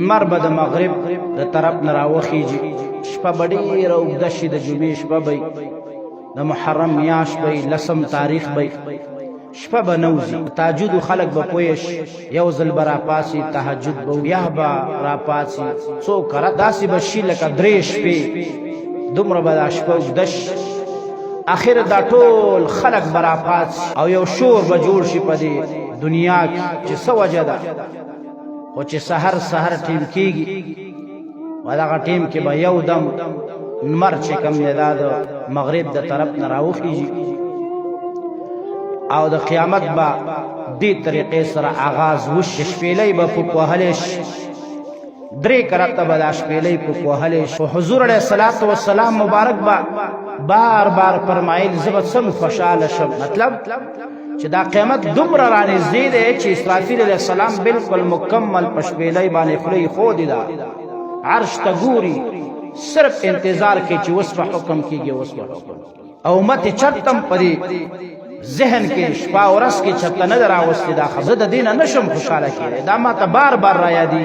مر به د مغرب د طرف نه راوخیږي شپه به ډېره اوږده شي د جمعې شپه به د محرم میاشت به لسم تاریخ به شپه به نه وځي تهجد خلک به پوه شي یو ځل به راپاڅي تهجد به بیا به راپاڅي څو کره داسې به شي لکه درې شپې دومره به دا شپه اوږده شي اخر دا ټول خلک به راپاڅي او یو شور به جوړ شي په دې دنیا کې چې څه وجه ده خو چې سحر ټیم کېږي و دغه ټیم کې به یو دم لمر چې کوم دی دا د مغرب د طرف نه راوخیږي او د قیامت به دې طریقې سره آغاز وشي شپېلۍ به پوک وهلی شي درې کرته به دا شپېلۍ پوک وهلی شي خو حضور علیه الصلاة والسلام مبارک به بار بار فرمایل زه به څنګه خوشحاله شم مطلب چې دا قیامت دومره رانږدې دی چې اسرافیل علیه السلام بالکل مکمل په شپېلۍ باندې خوله یې ښودې ده عرش ته ګوري صرف انتظار کوي چې اوس به حکم کېږي اوس به حکم او امت یې چرته هم په دې ذهن کې شپه او ورځ کې چرته نه ده راوستې دا زه د دې نه نشم خوشحاله کېدی دا ما ته بار بار را یادېږي